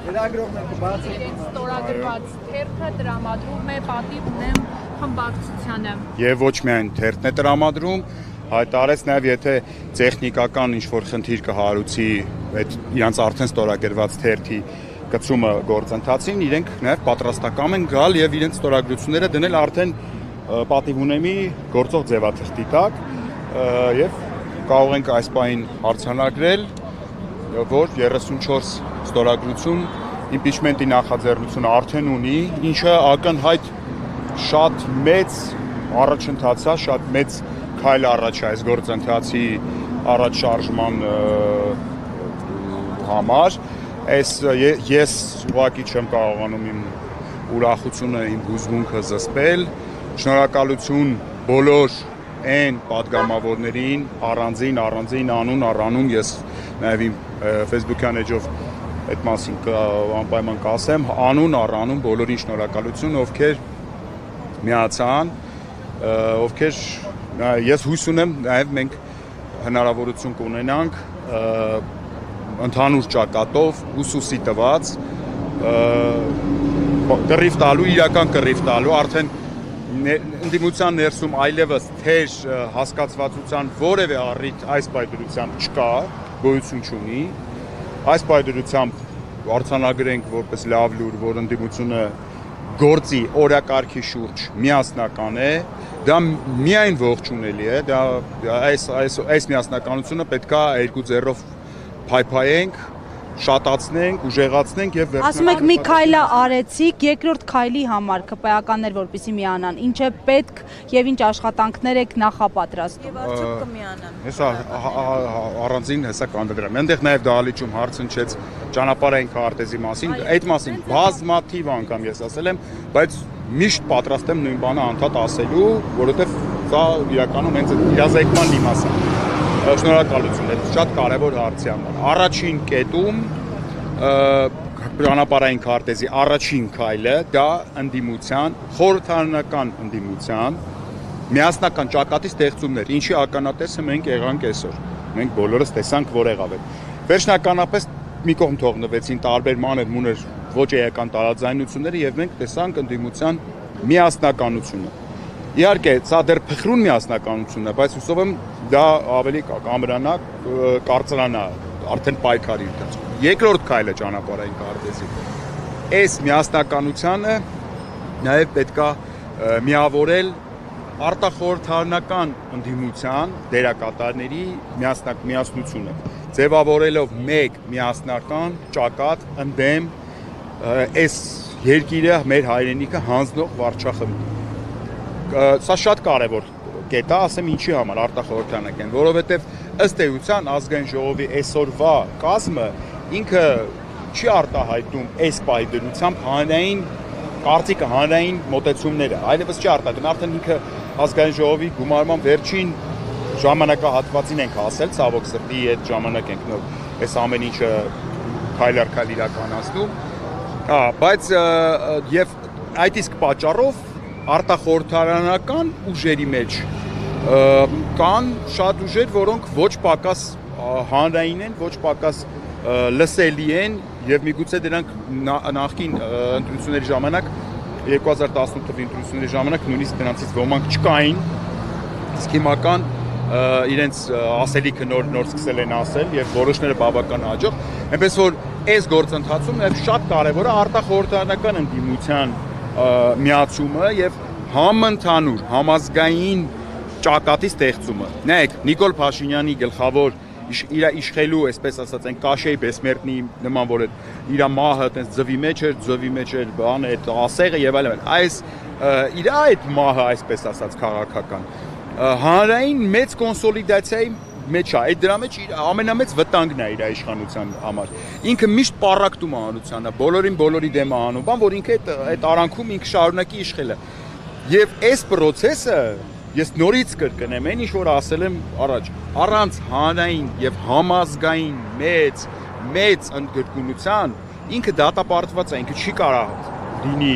Ստորագրված թերթը տրամադրում է պատիվ ունեմ խմբակցությանը։ Եվ ոչ միայն թերթն է տրամադրում, հայտարարեց նաև եթե տեխնիկական ինչ-որ խնդիր կհարուցի այդ իրանց արդեն ստորագրված թերթի կցումը գործընթացին, իրենք նաև պատրաստական են գալ եւ իրենց ստորագրությունները դնել արդեն պատիվ ունեմի գործող ձևաթղթի տակ եւ կարող ենք այս պահին արձանագրել, որ 34 ստորագրություն impeachment-ի նախաձեռնությունը արդեն ունի, ինչը ակնհայտ շատ մեծ առաջընթաց է, շատ մեծ քայլ առաջ է այս գործընթացի առաջ շարժման համար։ Ես ուղղակի չեմ կարողանում իմ ուրախությունը, իմ հուզմունքը զսպել։ Շնորհակալություն բոլոր այն պատգամավորներին, առանձին անուն ես նաև իմ Facebook-յան էջով այդ մասին անպայման կասեմ, անուն բոլորին շնորհակալություն, ովքեր միացան, ովքեր ես հույս ունեմ նաև մենք հնարավորություն կունենանք ընդհանուր ճակատով ուսուսի տված կռիվ տալու, իրական կռիվ տալու, արդեն ընդդիմության ներսում այլևս թեր հասկացվածության որևէ առիթ այս պայմանությամբ չկա, գոյություն չունի, այս պայմանությամբ արձանագրենք որպես լավ լուր, որ ընդդիմությունը գործի օրակարգի շուրջ միասնական է, դա միայն ողջունելի է, այս միասնականությունը պետք է երկու ձեռով փայփայենք, շատացնենք, ուժեղացնենք եւ ասում եք մի քայլը արեցիք, երկրորդ քայլի համար ԿՊԱ-կաններ որպեսզի միանան, ինչ է պետք եւ ինչ աշխատանքներ եք նախապատրաստում։ Եվ արդյոք կմիանան։ Հեսա առանձին հեսա կանդրադրամ։ Այնտեղ նաեւ դահլիճում հարց հնչեց ճանապարհային քարտեզի մասին, այդ մասին բազմաթիվ անգամ ես ասել եմ, բայց միշտ պատրաստ եմ նույն բանը անդադ ասելու, որովհետեւ սա իրականում հենց իրազեկման իմաստ է։ Շնորհակալություն, դա շատ կարևոր հարց է համար։ Առաջին կետում ճանապարհային քարտեզի առաջին քայլը դա ընդդիմության, խորհրդարանական ընդդիմության միասնական ճակատի ստեղծումներ, ինչի ականատեսը մենք եղանք այսօր։ Մենք բոլորս տեսանք, որ եղավ է։ Վերջնականապես մի կողմ թողնվեցին տարբեր մանր-մուներ ոչ էական տարաձայնությունները եւ մենք տեսանք ընդդիմության միասնականությունը։ Իհարկե, սա դեռ փխրուն միասնականություն է, բայց հուսով եմ դա ավելի կամրանա, կարծրանա, արդեն պայքարի ընթացքում։ Երկրորդ քայլը ճանապարհային քարտեզի։ Այս միասնականությունը նաև պետքա միավորել արտախորհրդարանական ընդդիմության դերակատարների միասնությունը, ձևավորելով մեկ միասնական ճակատ ընդդեմ այս երկիրը մեր հայրենիքը հանձնող վարչախմբի։ Սա շատ կարևոր կետ է, ասեմ ինչի համար արտախորհրդարանական, որովհետև ըստ էության ազգային ժողովի այսօրվա կազմը ինքը չի արտահայտում այս պայմանությամբ հանրային կարծիքը, հանրային մոտեցումները, այլևս չի արտահայտում, արդեն ինքը ազգային ժողովի գումարման վերջին ժամանակահատվածին ենք հասել, ցավոք սրտի այդ ժամանակ ենք նոր այս ամեն ինչը քայլ առ քայլ իրականացնում, բայց եւ այդ իսկ պատճառով արտախորհրդարանական ուժերի մեջ կան շատ ուժեր, որոնք ոչ պակաս հանրային են, ոչ պակաս լսելի են եւ միգուցե դրանք նախկին ընտրությունների ժամանակ 2018 թվականի ընտրությունների ժամանակ նույնիսկ դրանցից ոմանք չկային, իսկ հիմական իրենց ասելիքը նոր սկսել են ասել եւ որոշները բավական հաջող, այնպես որ այս գործընթացում նաեւ շատ կարեւոր է արտախորհրդարանական ընդդիմության միացումը եւ համընդհանուր համազգային ճակատի ստեղծումը։ Նայեք, Նիկոլ Փաշինյանի գլխավոր իր իշխելու, այսպես ասած, այն Կաշեի Բեսմերտնի նման, որ իր մահը այտենց ձվի մեջ էր, բան այդ ասեղը եւ այլն։ Այս իր այդ մահը, այսպես ասած, քաղաքական հանրային մեծ կոնսոլիդացիայի մեջ է։ Այդ դրա մեջ իր ամենամեծ վտանգն է իր իշխանության համար։ Ինքը միշտ պառակտում է հանրությանը, բոլորի դեմ է անում, բան որ ինքը այդ արանքում ինքը շարունակի իշխելը։ Եվ այս process-ը ես նորից կրկնեմ, այն ինչ որ ասել եմ առաջ, առանց հանրային եւ համազգային մեծ ընդգրկունության ինքը դատապարտված է, ինքը չի կարող լինի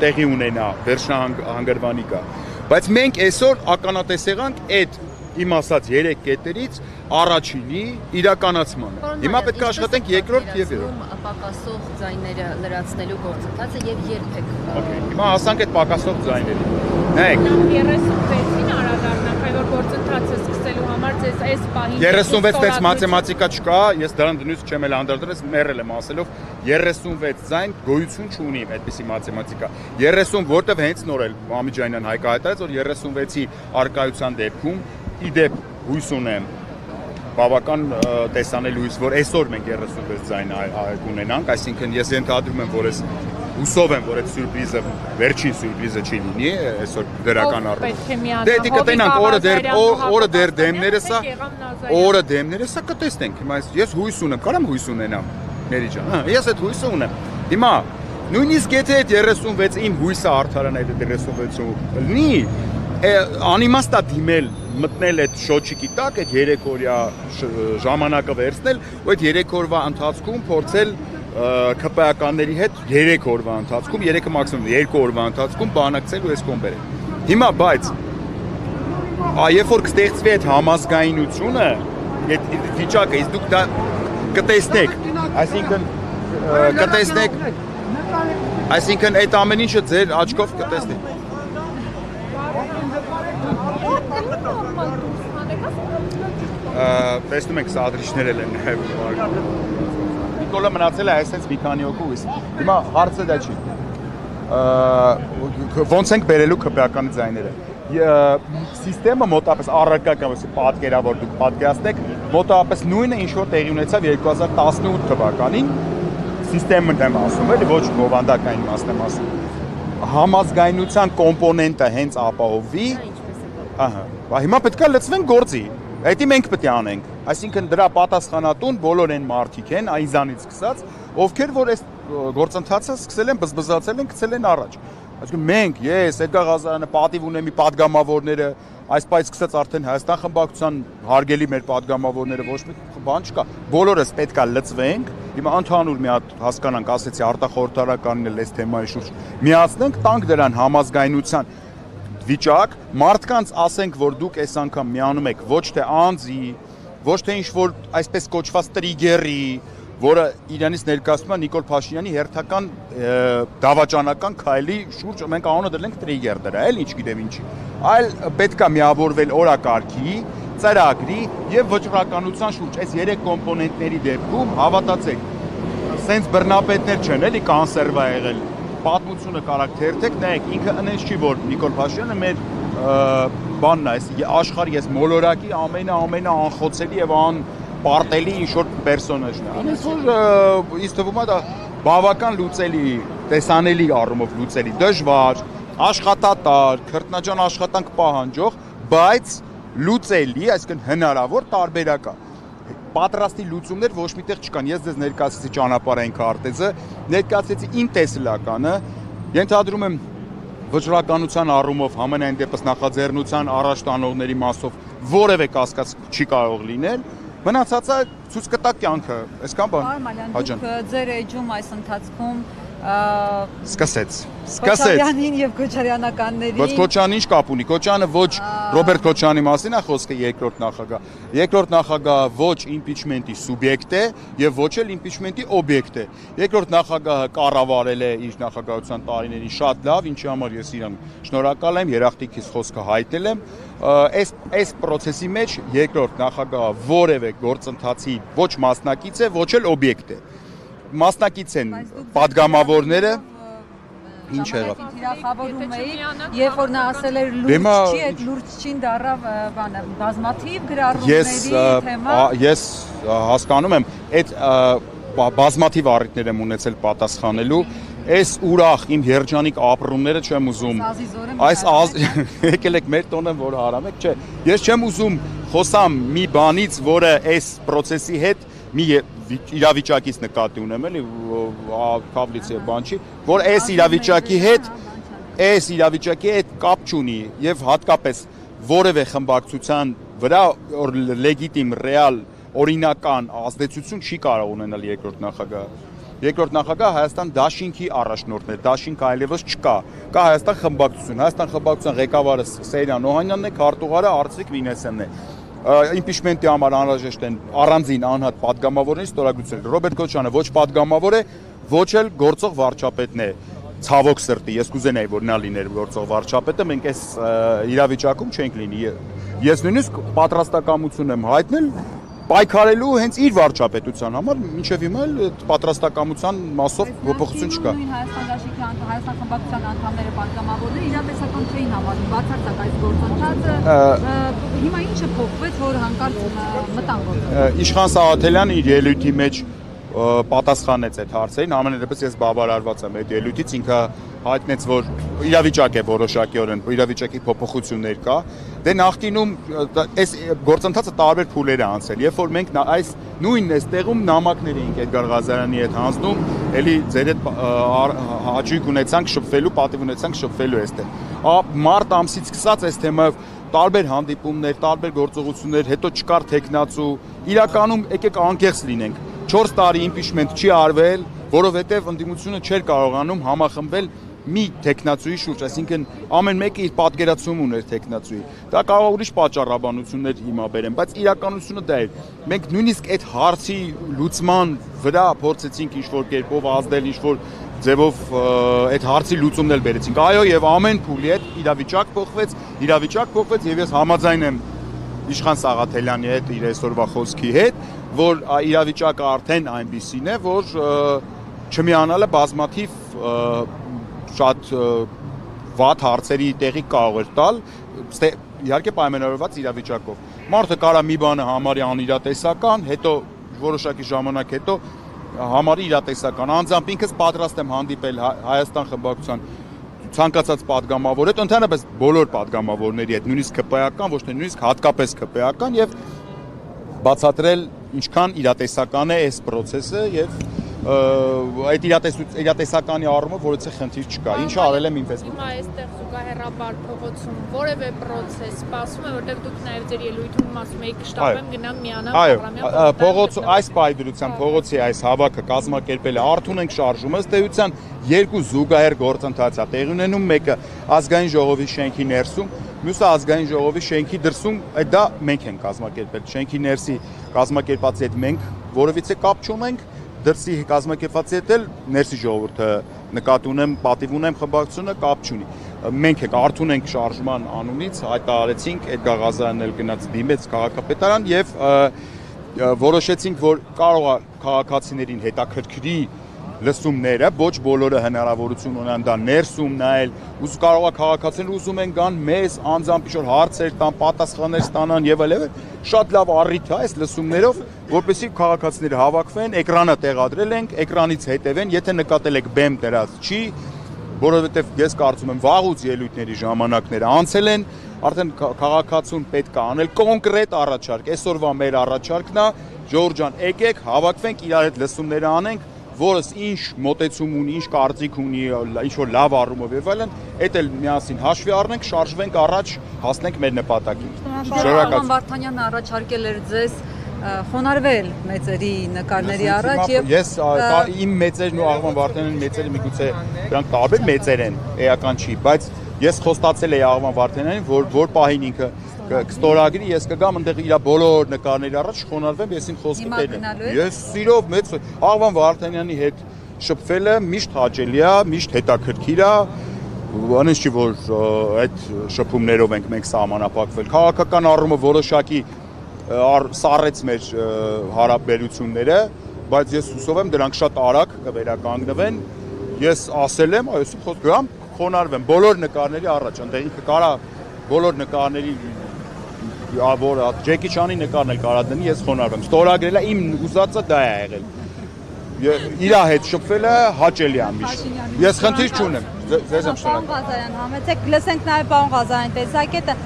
տեղի ունենա վերջնահանգրվանի կա։ Բայց մենք այսօր ականատես եղանք այդ իմ ասած 3 կետերից առաջինի իրականացմանը։ Հիմա պետք է աշխատենք երկրորդ եւ երրորդ։ Պակասող ձայները լրացնելու գործընթացը եւ երբեք։ Okay, հիմա հասանք այդ պակասող ձայներին։ Նայեք, 36-ին անդրադառնանք, այլ որ գործընթացը սկսելու համար ձեզ այս պահին 36 մաթեմատիկա չկա, ես դրան դնույթ չեմ էլ անդրադրել, մեռել եմ ասելով 36 ձայն գոյություն չունի այդպիսի մաթեմատիկա։ 30 որտեվ հենց նոր էլ Մամիջանյան Հայկը հայտարարեց, որ 36-ի արկայության դեպքում իդեպ հույս ունեմ բավական տեսանելի հույս, որ այսօր մենք 36 ձայն կունենանք, այսինքն ես ենթադրում եմ, որ ես հուսով եմ, որ այդ սյուրպրիզը վերջին սյուրպրիզը չի լինի, այսօր դրական առումով։ Դե կտենանք օրը դեր դեմները սա կտեսնենք։ Հիմա ես հույս ունեմ, կարամ հույս ունենամ, Մերի ջան, ես այդ հույսը ունեմ։ Հիմա նույնիսկ եթե այդ 36 իմ հույսը արդարան այդ 36-ը լինի, անիմաստ է դիմել մտնել այդ շոչիկի տակ, այդ 3 օրյա ժամանակը վերցնել, ու այդ 3 օրվա ընթացքում փորձել ԿՊԱ-ականների հետ 3 օրվա ընթացքում, 3-ը մաքսիմում 2 օրվա ընթացքում բանակցել ու այս կոմբերել։ Հիմա բայց երբ որ կստեղծվի այդ համազգայունությունը, այդ վիճակը, իսկ դուք դա կտեսնեք, այսինքն այդ ամեն ինչը ձեր աչքով կտեսնեք։ Տեսնում եք սադրիչներ էլ են նաև Նիկոլը մնացել է այսպես մի քանի հոգու իս։ Հիմա հարցը դա չի։ Ոնց ենք բերելու ԿՊԱ-ականի ձայները։ Սիստեմը մոտապես առարկական պատկերավոր դուք պատկերացնեք, մոտապես նույնը ինչ որ տեղի ունեցավ 2018 թվականին, սիստեմն եմ ասում, էլի ոչ բովանդակային իմաստն եմ ասում։ Համազգայունության կոմպոնենտը հենց ապահովվի, ահա, հիմա պետք է լցվենք գործի։ Դա մենք պետք է անենք։ Այսինքն դրա պատասխանատուն բոլոր այն մարդիկ են, այնզանից սկսած, ովքեր որ այս գործընթացը սկսել են, բզբզացել են, գցել են առաջ։ Այսինքն մենք, ես, Էդգար Ղազարյանը, պատիվ ունեմ պատգամավորները, այս պայծ սկսած արդեն Հայաստան խմբակցության հարգելի մեր պատգամավորները ոչ մի բան չկա։ Բոլորս պետք է լծվենք, հիմա ընդհանուր մի հատ հասկանանք, ասեցի արտախորհրդարանականն էլ այս թեմայի շուրջ միացնենք, տանք դրան համազգայունության վիճակ, մարդկանց ասենք, որ դուք այս անգամ միանում եք ոչ թե անձի, ոչ թե ինչ-որ այսպես կոչված տրիգերի, որը իրանից ներկայացնում է Նիկոլ Փաշինյանի հերթական դավաճանական քայլի շուրջ, մենք անունը դրել ենք տրիգեր դրա, էլ ինչ գիտեմ ինչի, այլ պետք է միավորվել օրակարգի, ծրագրի եւ վճռականության շուրջ։ Այս 3 կոմպոնենտների դեպքում հավատացեք, սենց բռնապետներ չեն, էլի կանսերվա եղել։ Պատմությունը կարակ թերթեք, նայեք, ինքը ընես չի, որ Նիկոլ Փաշինյանը մեր բանն է, այս աշխարհի այս մոլորակի ամենաանխոցելի եւ անպարտելի ինչ-որ պերսոնաժն է։ Այնպես որ ինձ թվում է դա բավական լուծելի, տեսանելի առումով լուծելի, դժվար, աշխատատար, քրտնաջան աշխատանք պահանջող, բայց լուծելի, այսինքն հնարավոր տարբերակ է։ Պատրաստի լուծումներ ոչ միտեղ չկան։ Ես ձեզ ներկայացրեցի ճանապարհային քարտեզը, ներկայացրեցի իմ տեսլականը, ենթադրում եմ վճռականության առումով համենայն դեպս նախաձեռնության առաջ տանողների մասով որևէ կասկած չի կարող լինել։ Մնացածը ցույց կտա կյանքը, այսքան բան։ Դուք ձեր էջում այս ընթացքում սկսեց Քոչարյանին եւ քոչարյանականներին։ Բայց Քոչարյանը ինչ կապ ունի։ Քոչարյանը ոչ Ռոբերտ Քոչարյանի մասին է խոսքը երկրորդ նախագահ։ Երկրորդ նախագահը ոչ իմպիչմենտի սուբյեկտ է եւ ոչ էլ իմպիչմենտի օբյեկտ է։ Երկրորդ նախագահը կառավարել է իր նախագահության տարիներին շատ լավ, ինչի համար ես իրան շնորհակալ եմ, երախտիկից խոսքը հայտնել եմ։ Այս process-ի մեջ երկրորդ նախագահը որևէ գործընթացի ոչ մասնակից է, ոչ էլ օբյեկտ է։ Մասնակից են պատգամավորները ինչ եղավ թիրախավորում էի երբ որ նա ասել էր լուրջ չի այդ լուրջ չին դառավ բանը բազմաթիվ գրառումների թեմա ես հասկանում եմ այդ բազմաթիվ առիթներ եմ ունեցել պատասխանելու այս ուրախ իմ երջանիկ ապրումները չեմ ուզում այս եկել եք մեր տոնը որ հարամ եք չէ ես չեմ ուզում խոսամ մի բանից որը այս process-ի հետ մի իրավիճակից նկատի ունեմ էլի կապլիցի բան չի որ այս իրավիճակի հետ կապ չունի եւ հատկապես որևէ խմբակցության վրա լեգիտիմ ռեալ օրինական ազդեցություն չի կարող ունենալ երկրորդ նախագահը երկրորդ նախագահ Հայաստան դաշինքի առաջնորդն է, դաշինք այլևս չկա։ Կա Հայաստան խմբակցություն, Հայաստան խմբակցության ղեկավարը Սեյրան Օհանյանն է, քարտուղարը Արծվիկ Վինեսյանն է։ Իմպիչմենտի համար անհրաժեշտ են առանձին անհատ падգամավորների ստորագրություններ։ Ռոբերտ Քոչարյանը ոչ падգամավոր է, ոչ էլ գործող վարչապետն է։ Ցավոք սրտի, ես կուզենայի, որ նա լիներ գործող վարչապետը, մենք այս իրավիճակում չենք լինի։ Ես նույնիսկ պատրաստակամություն եմ հայտնել պայքարելու հենց իր վարչապետության համար, մինչև հիմա էլ պատրաստակամության մասով փոփոխություն չկա։ Նույն Հայաստան դաշինքի Հայաստան խմբակցության անդամները պատգամավորները իրատեսական չէին համարում, բացարձակ այս գործընթացը։ Հիմա ինչը փոխվեց, որ հանկարծ մտան գործ։ Իշխան Սաղաթելյանը իր ելույթի մեջ պատասխանեց այդ հարցերին, ամենայն դեպս ես բավարարված եմ այդ ելույթից, ինքը հայտնեց, որ իրավիճակ է որոշակիորեն, իրավիճակի փոփոխություններ կա։ Դե նախկինում այս գործընթացը տարբեր փուլեր է անցել, երբ որ մենք այս նույն այստեղում նամակներ էինք Էդգար Ղազարյանի հետ հանձնում, էլի ձեր հետ հաճույք ունեցանք շփվելու, պատիվ ունեցանք շփվելու այստեղ։ Մարտ ամսից սկսած այս թեմայով տարբեր հանդիպումներ, տարբեր գործողություններ, հետո չկար տեխնացու, իրականում եկեք անկեղծ լինենք։ 4 տարի իմպիչմենտ չի արվել, որովհետև ընդդիմությունը չէր կարողանում համախմբել մի տեխնացուի շուրջ, այսինքն ամեն մեկը իր պատկերացում ուներ տեխնացուի։ Դա կարող ուրիշ պատճառաբանություններ հիմա բերեն, բայց իրականությունը դա է։ Մենք նույնիսկ այդ հարցի լուծման վրա փորձեցինք ինչ-որ կերպով ազդել, ինչ-որ ձևով այդ հարցի լուծումն էլ բերեցինք։ Այո, եւ ամեն փուլի հետ իրավիճակ փոխվեց եւ ես համաձայն եմ Իշխան Սաղաթելյանի հետ իր այսօրվա խոսքի հետ, որ իրավիճակը արդեն այնպիսին է, որ չմիանալը բազմաթիվ շատ վատ հարցերի տեղի կարող էր տալ, իհարկե պայմանավորված իրավիճակով։ Մարդը կարա մի բանը համարի անիրատեսական, հետո որոշակի ժամանակ հետո համարի իրատեսական։ Անձամբ ինքս պատրաստ եմ հանդիպել Հայաստան խմբակցության ցանկացած падգամավոր հետ, ընդհանրապես բոլոր падգամավորների հետ, նույնիսկ ԿՊ-ական, ոչ թե նույնիսկ հատկապես ԿՊ-ական եւ բացատրել ինչքան իրատեսական է այս process-ը եւ այդ իրատեսականի առումով որևէ խնդիր չկա։ Ինչը արել եմ ինվեստորը։ Հիմա այստեղ զուգահեռաբար փողոցում որևէ process սպասում է, որտեղ դուք նաև ձեր ելույթում ասում եք շտաբեմ գնանք միանանք Այո, փողոց այս պայդրության փողոցի այս հավաքը կազմակերպել է Արթուն ենք շարժումը, ըստ էության երկու զուգահեռ գործընթաց է տեղի ունենում, մեկը ազգային ժողովի շենքի ներսում, մյուսը ազգային ժողովի շենքի դրսում, դա մենք ենք կազմակերպել, շենքի ներսի կազմակերպածի հետ մենք որևիցե կապ չունենք, դրսի կազմակերպվածի հետ էլ ներսի ժողովուրդը նկատի ունեմ, պատիվ ունեմ խմբակցությունը կապ չունի։ Մենք ենք Արթուն ենք շարժման անունից հայտարարեցինք Էդգար Ղազարյանն էլ գնաց դիմեց քաղաքապետարան եւ որոշեցինք, որ կարող է քաղաքացիներին հետաքրքրի լսումները, ոչ բոլորը հնարավորություն ունեն դա ներսում նայել, կարող է քաղաքացիները ուզում են գան մեզ անձամբ ինչ-որ հարցեր տան, պատասխաններ ստանան եւ այլն, շատ լավ առիթ է այս լսումներով, որպեսզի քաղաքացիները հավաքվեն, էկրանը տեղադրել ենք, էկրանից հետևեն, եթե նկատել եք բեմ դրած չի, որովհետեւ ես կարծում եմ վաղուց ելույթների ժամանակները անցել են, արդեն քաղաքացուն պետք է անել կոնկրետ առաջարկ, այսօրվա մեր առաջարկն է, Ժորժ ջան, եկեք հավաքվենք իրար հետ լսումները անենք, որս ինչ մոտեցում ունի, ինչ կարծիք ունի, ինչ որ լավ առումով եւ այլն, այդ էլ միասին հաշվի առնենք, շարժվենք առաջ, հասնենք մեր նպատակին։ Շնորհակալություն։ Վարդանյանը առաջարկել էր ձեզ խոնարհվել մեծերի նկարների առաջ եւ ես իմ մեծերն ու Աղվան Վարդանյանի մեծերը միգուցե դրանք տարբեր մեծեր են, էական չի, բայց ես խոստացել էի Աղվան Վարդանյանին, որ պահին ինքը կստորագրի, ես կգամ այնտեղ իր բոլոր նկարների առաջ խոնարհվեմ, ես իմ խոսքը տենեմ։ Ես սիրով մեծ Աղվան Վարդանյանի հետ շփվելը միշտ հաճելի է, միշտ հետաքրքիր է, անից չի որ այդ շփումներով ենք մենք սահմանափակվել։ Քաղաքական առումով որոշակի սառեց մեր հարաբերությունները, բայց ես հուսով եմ դրանք շատ արագ կվերականգնվեն։ Ես ասել եմ, այսօր խոսք գամ խոնարհվեմ բոլոր նկարների առաջ, այնտեղ ինքը կարա բոլոր նկարների որ Ջեկի Չանի նկարն էլ կարա դնի, ես խոնարհվեմ։ Ստորագրելը իմ ուզածը դա է եղել։ Իրա հետ շփվելը հաճելի է միշտ։ Ես խնդիր չունեմ։ Ձեզ եմ շնորհակալ։ Պարոն Ղազարյան, համեցեք, լսենք նաև պարոն Ղազարյանի տեսակետը։